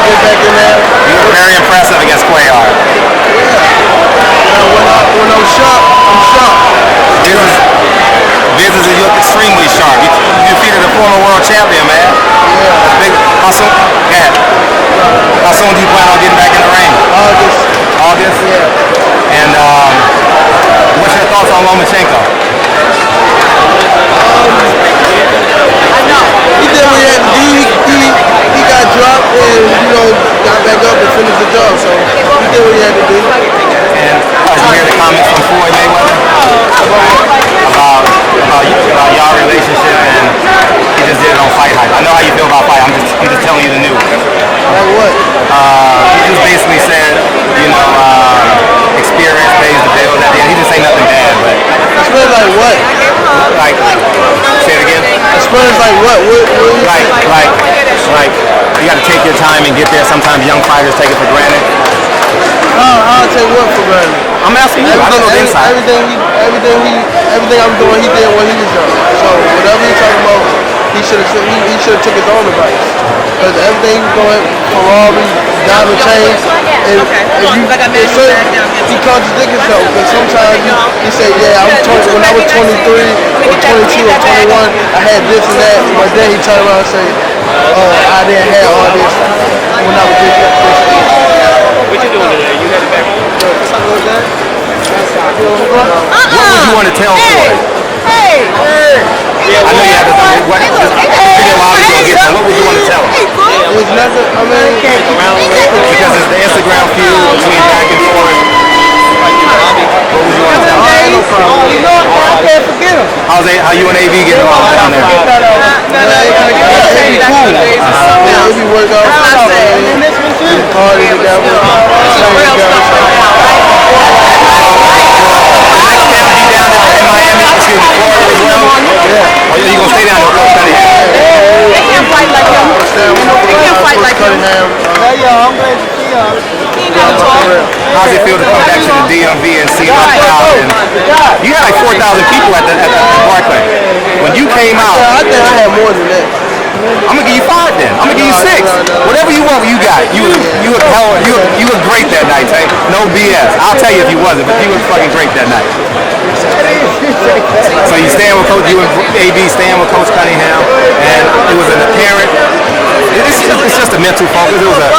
get back in there. You were very impressive against Cuellar. Yeah. When I'm sharp, I'm sharp. Business is you're extremely sharp. You defeated a former world champion, man. Yeah. Big, how soon? Yeah. How soon do you plan on getting back in the ring? August. August? Yeah. And what's your thoughts on Lomachenko? He did what he had to do. He got dropped and, got back up and finished the job. So he did what he had to do. And did you hear the comments from Floyd Mayweather? About y'all relationship, and he just did it on Fight Hype. I know how you feel about Fight. I'm just telling you the news. Like what? He just basically said, experience pays the bills at the end. He didn't say nothing bad, but experience like what? Like, say it again. Experience like what? Like you got to take your time and get there. Sometimes young fighters take it for granted. I'll take what for granted? I'm asking you. I don't know the inside. Everything I'm doing, he did when he was young. So whatever he's talking about, he should have took his own advice. Because everything he's doing, Ferrari, diamond chains, and he contradicts himself. Because sometimes he say, yeah, when I was 23 or 22 or 21, I had this and that. But then he turned around and say, I didn't have all this when I was this. What you doing today? You headed back home? What would you want to tell Floyd? Hey! I know you have to do what would you want to tell him? There's nothing, because it's the Instagram feud between back and forth. What would you want to tell him? no problem. I can't forget him. How you and AV getting along down there? It'll be worked out. Party together. Are you gonna stay down there? They can't fight like him. They can't fight like him. Hey y'all, I'm glad to see y'all. How does it feel to come back to the DMV and see the crowd? And you had like 4,000 people at the Barclay. When you came out, I think I had more than that. I'm gonna give you 5 then. I'm gonna give you 6. Whatever you want, you got. You were great that night, Tank. No BS. I'll tell you if you wasn't, but you were fucking great that night. So you stand with Coach, you and AB stand with Coach Cunningham, and it was an apparent. It's just a mental focus. It was a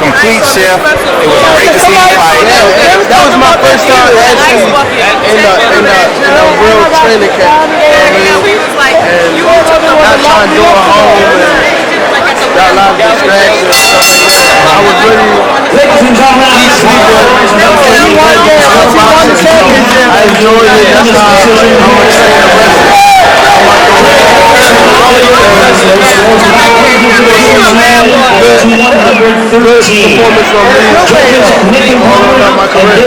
complete shift. It was great to see you fight. That was my first time actually in a real training camp. And not trying to do it home and got a lot of distractions. I was really I enjoyed it. That's how I'm going to train the rest of performance from me all my career.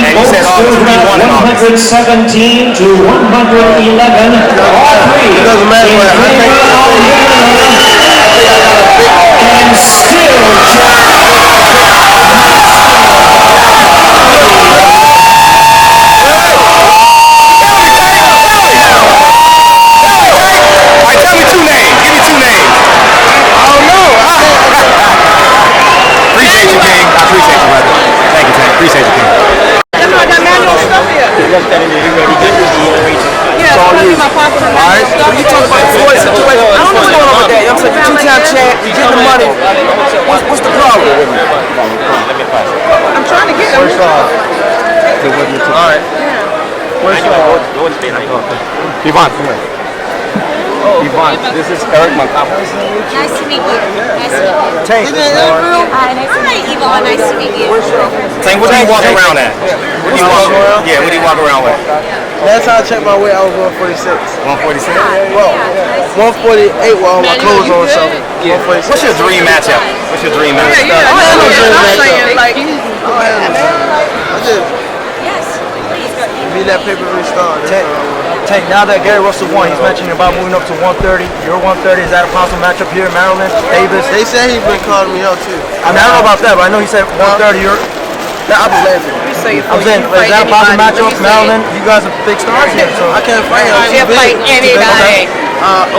And you said August, what do you want in August? 117 to 111. All three. It doesn't matter what I and still Tell me 2 names. Give me 2 names. I don't know. Appreciate you, King. I appreciate you, brother. Thank you, Tank. Appreciate you, King. That's why I got manual stuff here. Yeah, I'm going to my pocket. All right. So you talk about the Floyd situation. I don't know what's going on with that. I'm saying you're 2-time champ. You get the money. What's the problem? I'm trying to get him. All right. Yvonne, come here. Yvonne, this is Eric Montgomery. Nice to meet you. Nice to meet you. Tank. Hi, Yvonne. Nice to meet you. Tank, what do you walk around at? What do you walk around? Yeah, what do you walk around with? Last time I checked my weight, I was 146. 146? Well, 148 with all my clothes on, so 146. What's your dream matchup? What's your dream matchup? I just be that pay-per-view star. Tank, now that Gary Russell won, he's mentioning about moving up to 130. You're 130. Is that a possible matchup here in Maryland? Davis? They said he's been calling me out too. I mean, I don't know about that, but I know he said 130. I was laughing. I'm saying, is that a possible matchup, Maryland? You guys are big stars here, so I can't fight him. She'll fight anybody.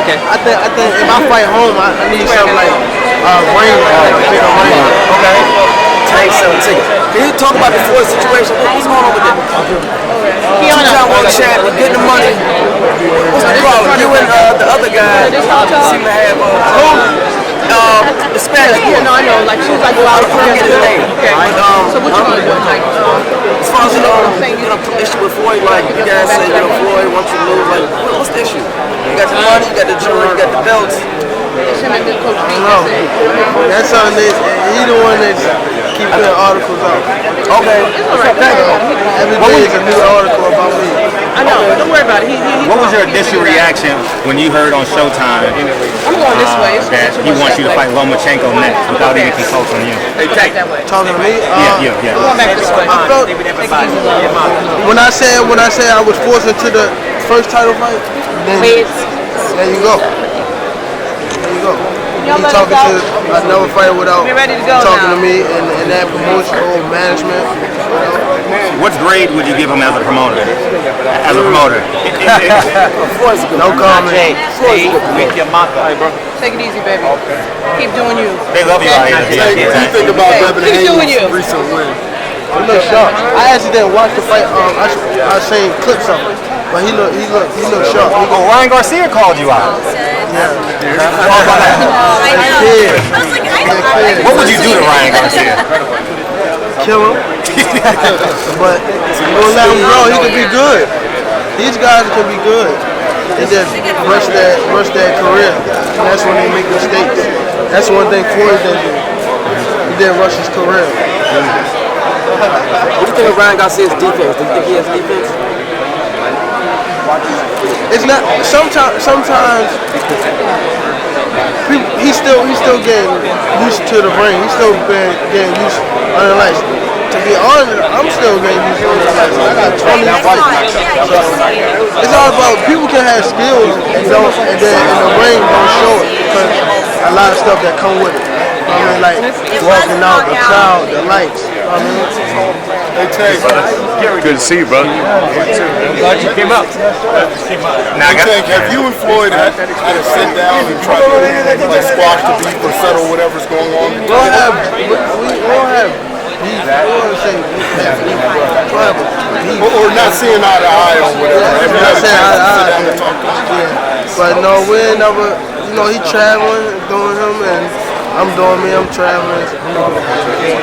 Okay. I think if I fight home, I need something like Ring. Okay. Tank 17. Can you talk about the Floyd situation? What's going on with that? Two-time world champ, you're getting the money. What's the problem? You and the other guy seem to have the Spanish boy. No, I know. Like she was like, well, I forget his name. Okay. So what you gonna do? Like, As far as the issue with Floyd, like you guys say, Floyd wants to lose. Like, what's the issue? You got the money, you got the jewelry, you got the belts. That's something that he the one that's keeping articles out. Okay. Every day is a new article about me. I know. Don't worry about it. What was your initial reaction when you heard on Showtime I'm going this way. that he wants you to fight Lomachenko next without even consulting you? Talking to me? Yeah. Going back this way. I felt when I said I was forced into the first title fight, then there you go. There you go. He talking to another fighter without talking to me and that promotion or management. What grade would you give him as a promoter? No comment. Take it easy, baby. Keep doing you. They love you out here. What do you think about Devin Haney's recent win? He looked sharp. I actually didn't watch the fight. I seen clips of it, but he looked sharp. Oh, Ryan Garcia called you out. Yeah. What would you do to Ryan Garcia? Kill him. But don't let him grow. He can be good. These guys can be good. They just rush their career. And that's when they make mistakes. That's one thing Floyd did. He didn't rush his career. What do you think of Ryan Garcia's defense? Do you think he has defense? It's not. Sometimes he's still getting used to the ring. He's still getting used on the lights. To be honest, I'm still getting used to the lights. I got 20 fights. So it's all about people can have skills and then in the ring don't show it because a lot of stuff that come with it. I mean, like walking out, the crowd, the lights. I mean, hey, Tay. Good to see you, brother. Glad you came up. Now, have you and Floyd had to sit down and try to squash the beef or settle whatever's going on? We all have beef. Or not seeing eye to eye on whatever. Have you had a chance to sit down and talk to him? Yeah, but no, we ain't never. He traveling, doing him, and I'm doing me. I'm traveling,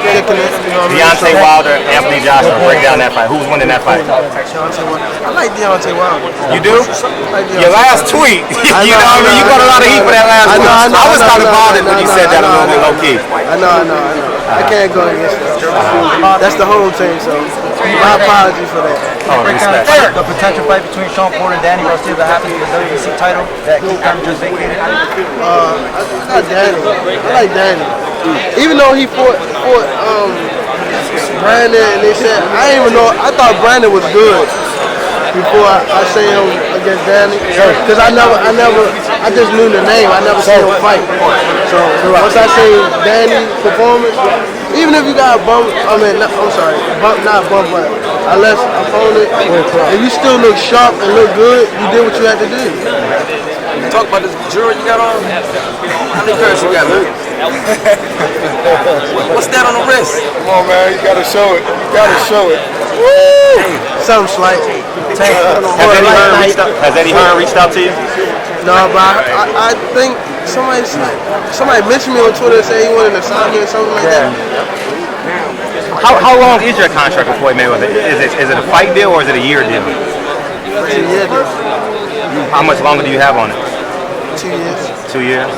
kicking it. Deontay Wilder, Anthony Joshua, break down that fight. Who's winning that fight? I like Deontay Wilder. You do? Your last tweet. You got a lot of heat for that last one. I was kind of bothered when you said that a little bit low key. I know. I can't go against that. That's the whole thing, so my apology for that. The potential fight between Sean Porter and Danny Garcia that happened with the WBC title that Keith Thurman just vacated. I got Danny. I like Danny. Even though he fought Brandon, and they said I didn't even know. I thought Brandon was good before I seen him against Danny, because I just knew the name. I never seen him fight. So once I seen Danny's performance, even if you got a bum, not bum, but a less opponent, if you still look sharp and look good, you did what you had to do. Talk about this jewelry you got on. How many pairs you got, man? What's that on the wrist? Come on, man. You got to show it. Woo! Something slight. Has Eddie Hearn reached out to you? No, but I think somebody mentioned me on Twitter and said he wanted to sign me or something like that. How long is your contract with Floyd Mayweather? Is it a fight deal or is it a year deal? It's a year deal. How much longer do you have on it? 2 years. 2 years?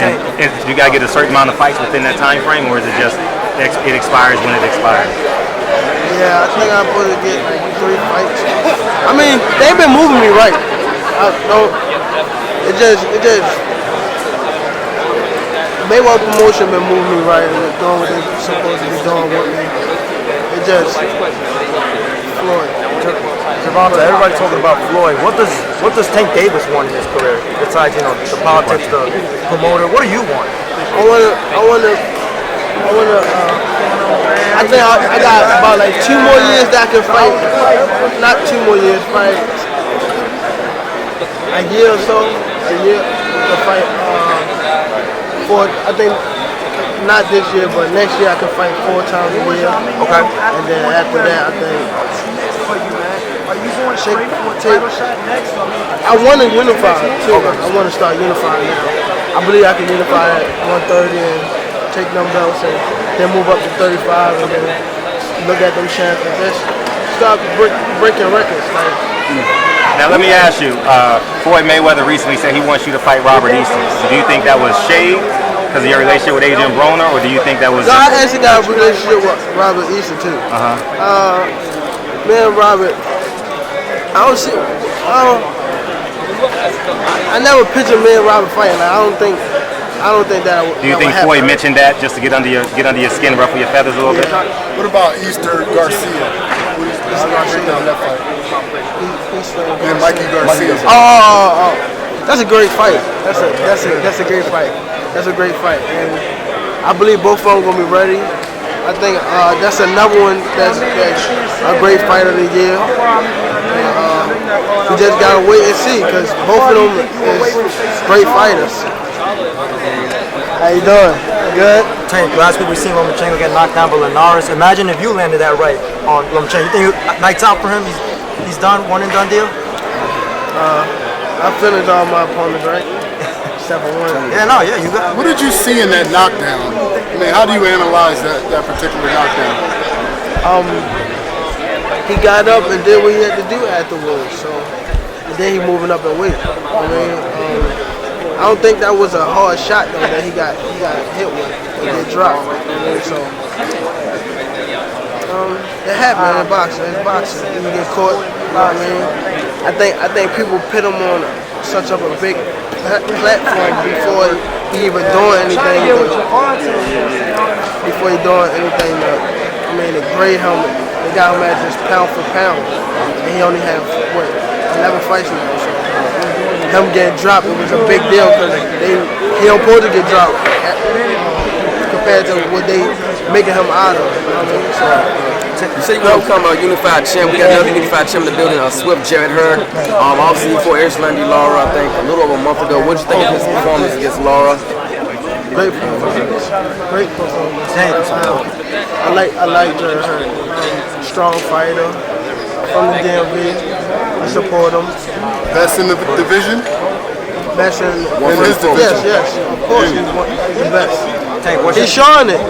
And you got to get a certain amount of fights within that time frame, or is it just it expires when it expires? Yeah, I think I'm supposed to get like 3 fights. I mean, they've been moving me right. Mayweather promotion been moving me right and they're doing what they're supposed to be doing with me. It just Floyd. Gervonta, everybody's talking about Floyd. What does Tank Davis want in his career besides the politics, the promoter? What do you want? I think I got about like 2 more years that I can fight. Not 2 more years, fight a year or so. A year to fight for I think not this year, but next year I can fight 4 times a year. Okay. And then after that, I think. I want to unify too. I want to start unifying now. I believe I can unify at 130 and take them belts and then move up to 35 and then look at them champions. Just start breaking records. Like. Now let me ask you, Floyd Mayweather recently said he wants you to fight Robert Easton. Do you think that was shade because of your relationship with Adrian Broner, or do you think that was... No, I actually got a relationship with Robert Easton too. Man, Robert, I never pictured me and Robert fighting. Like, I don't think that. Do you think Floyd mentioned that just to get under your skin, ruffle your feathers a little bit? What about Easter Garcia? That fight? And Mikey Garcia. Oh, that's a great fight. That's a great fight. That's a great fight, and I believe both of them gonna be ready. I think that's another one that's a great fight of the year. We just gotta wait and see because both of them is great fighters. How you doing? Good? Tank, last week we seen Lomachenko get knocked down by Linares. Imagine if you landed that right on Lomachenko. You think lights out for him? He's done, one and done deal? I finished all my opponents, right? Except for one. Yeah, no, yeah, you got. What did you see in that knockdown? I mean, how do you analyze that particular knockdown? He got up and did what he had to do afterwards. So, and then he moving up in weight. I mean, I don't think that was a hard shot though that he got hit with. He get dropped. I mean, so it happened in boxing. It's boxing. You get caught. You know what I mean? I think people put him on such a big platform before he even doing anything. Before he doing anything, I mean, the gray helmet, they got him at just pound for pound, and he only had 11 fights now. So him getting dropped, it was a big deal because he don't supposed to get dropped compared to what they making him out of. You know what I mean? So. You say you want to become a unified champ. We got another unified champ in the building, Swift Jared Hurd. Obviously, before Airsland beat Laura, I think, a little over a month ago. What did you think of his performance against Laura? Great performance. Great performance. I like Jared Hurd. Strong fighter from the DMV. I support him. Best in the division? Best in his division? Yes. Of course, he's the best. Tank, He's showing it.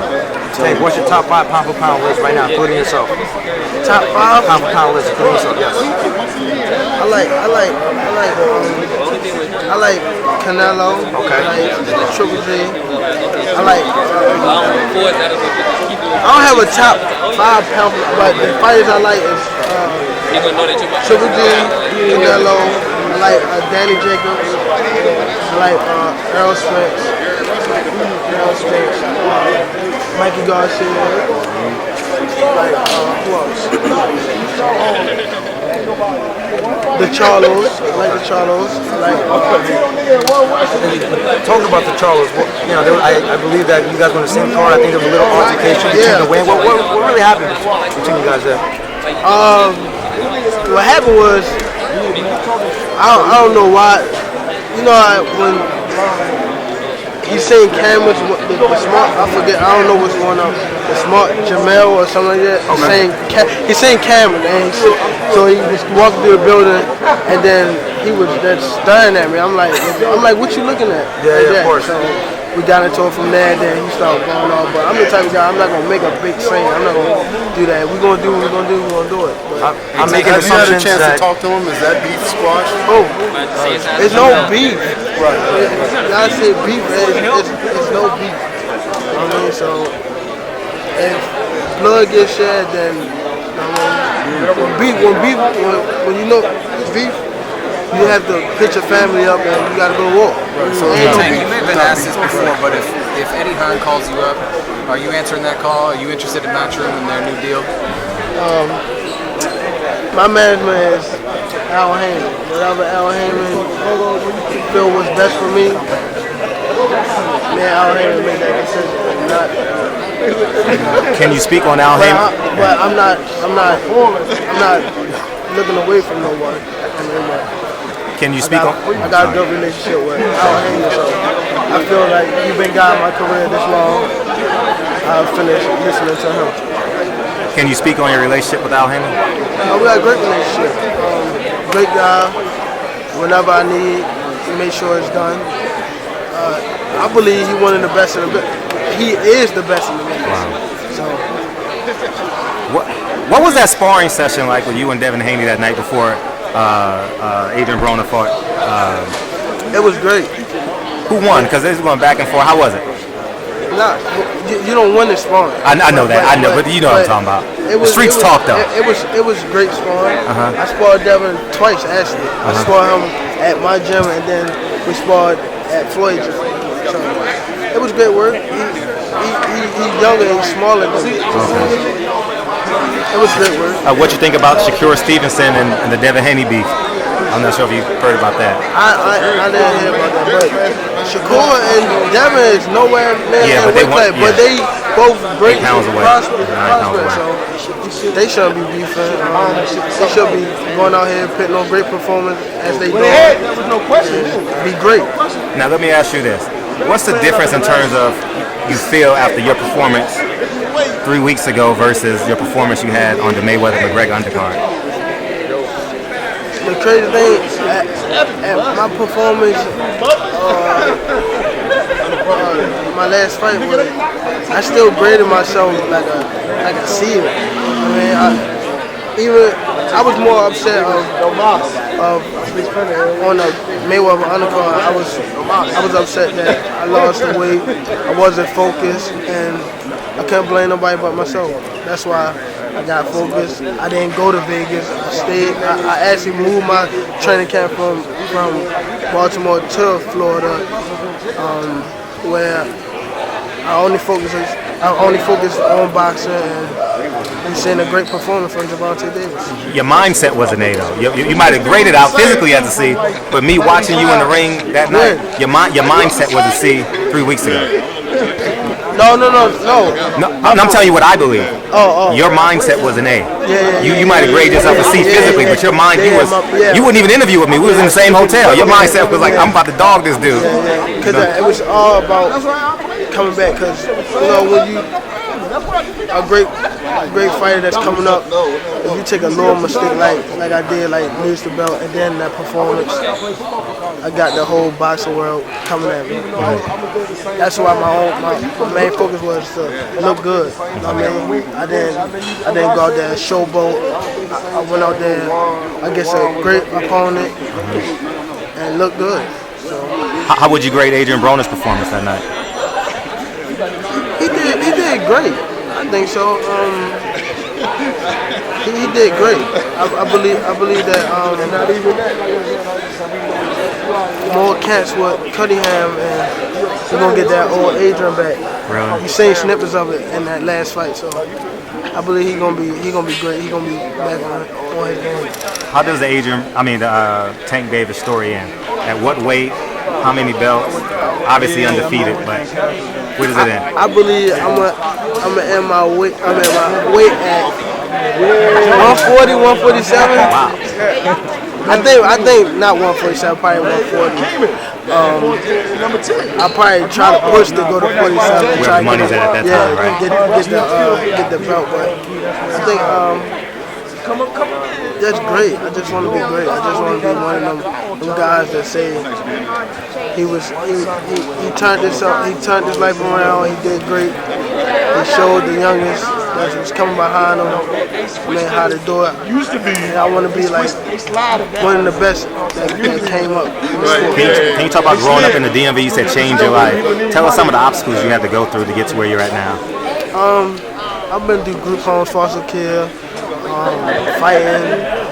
Tank, what's your top 5 pound for pound list right now, including yourself? Top 5 pound for pound list, including yourself. Yes. I like Canelo. Okay. I like Triple G. I don't have a top 5 pound, but the fighters I like is Triple G, Canelo. I like Danny Jacobs. I like Errol Spence. Mikey Garcia. Like who else? The Charlos. I like the Charlos. Talking about the Charlos, I believe that you guys were in the same car. I think there was a little altercation between the way. What really happened between you guys there? What happened was I don't know why. You know when he's saying cameras, the smart, I forget, I don't know what's going on. The smart Jamel or something like that. He's saying camera, and so he just walked through the building, and then he was just staring at me. I'm like, what you looking at? Yeah, of course. So we got into it from there, and then he started going on. But I'm the type of guy, I'm not gonna make a big scene. I'm not gonna do that. We're gonna do what we're gonna do. We're gonna do it. I'm making assumptions. Have you had a chance to talk to him? Is that beef squash? Oh, there's no beef. Right. I say beef. It's no beef. I mean, so if blood gets shed, then when you know beef, you have to pitch your family up and you gotta go to war. So you may have been asked this before, but if Eddie Hearn calls you up, are you answering that call? Are you interested in Matchroom and their new deal? My management is Al Heyman. Whatever Al Heyman feel was best for me, Al Heyman made that decision. Can you speak on Al Heyman? But I'm not looking away from no one. I mean, Can you speak on? I got a good relationship with Al Haymon, so I feel like he's been guiding my career this long. I'll finish listening to him. Can you speak on your relationship with Al Haymon? We got a great relationship. Great guy. Whenever I need, he makes sure it's done. I believe he's one of the best in the business. He is the best in the business. Wow. So, what was that sparring session like with you and Devin Haney that night before Adrian Broner fought? It was great. Who won? Because this was going back and forth. How was it? Nah, you don't win this sparring. I know that. I know, but you know what I'm talking about. The streets talk though. It was great sparring. I sparred Devin twice actually. I sparred him at my gym and then we sparred at Floyd gym. So it was great work. He's younger and smaller than me. It was great work. What you think about Shakur Stevenson and the Devin Haney beef? I'm not sure if you've heard about that. I didn't hear about that, but Shakur and Devin is nowhere near but they both great pounds away. So they shouldn't be beefing. They should be going out here putting on great performance as they do. Be great. Now let me ask you this: what's the difference in terms of you feel after your performance 3 weeks ago versus your performance you had on the Mayweather-McGregor undercard? The crazy thing, at my performance, my last fight was, I still graded myself like a C. I mean, I was more upset of on the Mayweather undercard. I was upset that I lost the weight. I wasn't focused, and I can't blame nobody but myself. That's why I got focused. I didn't go to Vegas. I stayed. I actually moved my training camp from Baltimore to Florida, where I only focused on boxing and seeing a great performance from Gervonta Davis. Your mindset was an A though. You might have graded out physically as a C, but me watching you in the ring that night, your mindset was a C 3 weeks ago. No. I'm telling you what I believe. Your mindset was an A. You might have graded yourself a C physically, but your mind, you wouldn't even interview with me. We was in the same hotel. Your mindset was like, I'm about to dog this dude. Because it was all about coming back. Because when you a great fighter that's coming up, if you take a little mistake like I did, like lose the belt, and then that performance, I got the whole boxing world coming at me. That's why my main focus was to look good. I mean, I didn't go out there and showboat. I went out there against a great opponent and looked good. So, how would you grade Adrian Broner's performance that night? He did great. I think so. He did great. I believe that more cats with Cunningham, and we're gonna get that old Adrian back. Really? You seen snippets of it in that last fight, so I believe he's gonna be great. He's gonna be back on his game. How does the Tank Davis story end? At what weight? How many belts? Obviously undefeated, but where does it end? I believe I'm gonna end my weight. I'm at my weight at 140, 147. Wow. I think not 147, probably 140. I'll probably try to push to go to 47. Where the money's at that time, right? Get the belt, but I think that's great. I just want to be great. I just want to be one of them guys that say he turned this up. He turned his life around. He did great. He showed the youngest that was coming behind him, how to do it. And I want to be like one of the best that came up. Can you talk about growing up in the DMV? You said change your life. Tell us some of the obstacles you had to go through to get to where you're at now. I've been through group homes, foster care, fighting.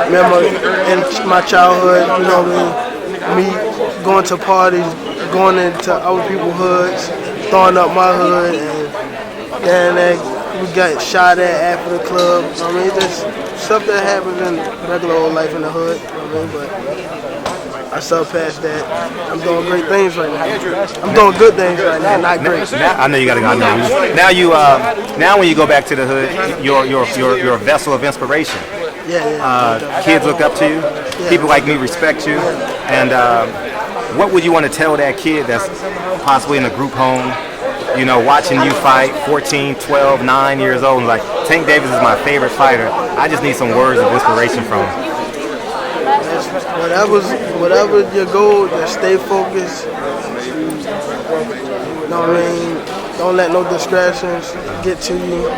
Remember in my childhood, me going to parties, going into other people's hoods, throwing up my hood, and then we got shot at after the club. I mean, just stuff that happens in regular old life in the hood. But I surpassed that. I'm doing great things right now. I'm doing good things right now, not great. I know you gotta go. Now when you go back to the hood, you're a vessel of inspiration. Kids look up to you. People like me respect you. And what would you want to tell that kid that's possibly in a group home, you know, watching you fight, 14, 12, 9 years old, and like, Tank Davis is my favorite fighter. I just need some words of inspiration from him. Whatever your goal, just stay focused. You know what I mean? Don't let no distractions get to you.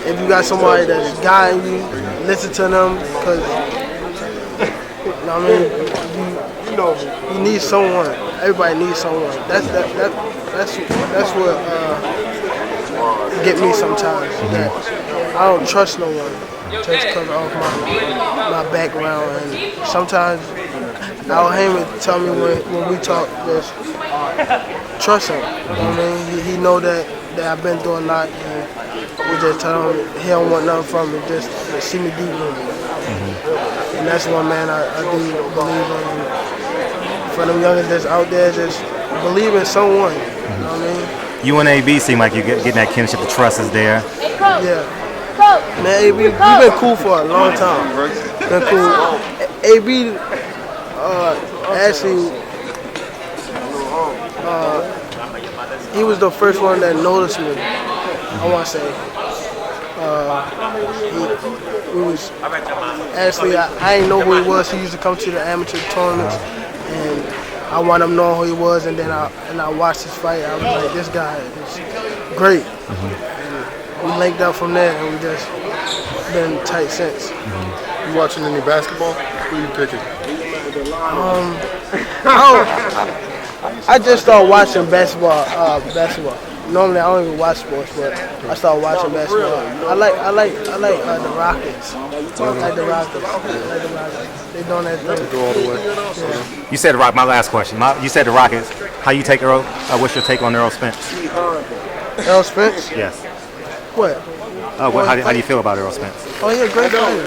If you got somebody that's guiding you, listen to them, because you know what I mean. You need someone. Everybody needs someone. That's what get me sometimes. That I don't trust no one just because of my background. And sometimes Al Heyman tell me when we talk, just trust him. You know what I mean? He know that I've been through a lot, and we just tell him he don't want nothing from me. Just see me deep in it. And that's one man I do believe in. For them youngins that's out there, just believe in someone. You know what I mean? You and AB seem like you're getting that kinship. The trust is there. Yeah. Man, AB, we've been cool for a long time. Been cool. AB, actually, he was the first one that noticed me. I want to say. He was actually, I didn't know who he was. He used to come to the amateur tournaments, and I wanted him to know who he was. And then I watched his fight. I was like, this guy is great. And we linked up from there, and we just been tight since. You watching any basketball? Who are you picking? I just started watching basketball. Normally I don't even watch sports, but I started watching basketball. I like the Rockets. I like the Rockets. They doing that thing. Go all the way. You said the Rock. My last question. You said the Rockets. How you take Earl? What's your take on Earl Spence? Earl Spence? Yes. What? How do you feel about Earl Spence? Oh yeah, great fighter.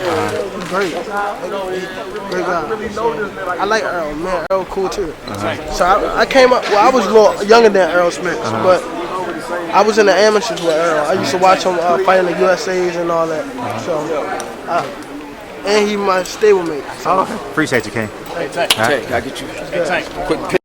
Great guy. I like Earl, man. Earl cool too. So I came up. Well, I was a little younger than Earl Spence, but I was in the amateurs with Earl. I used to watch him fight in the USA's and all that. So, and he my stablemate. So. Appreciate you, King. Hey, Tank, I get you. Hey, Tank, quick.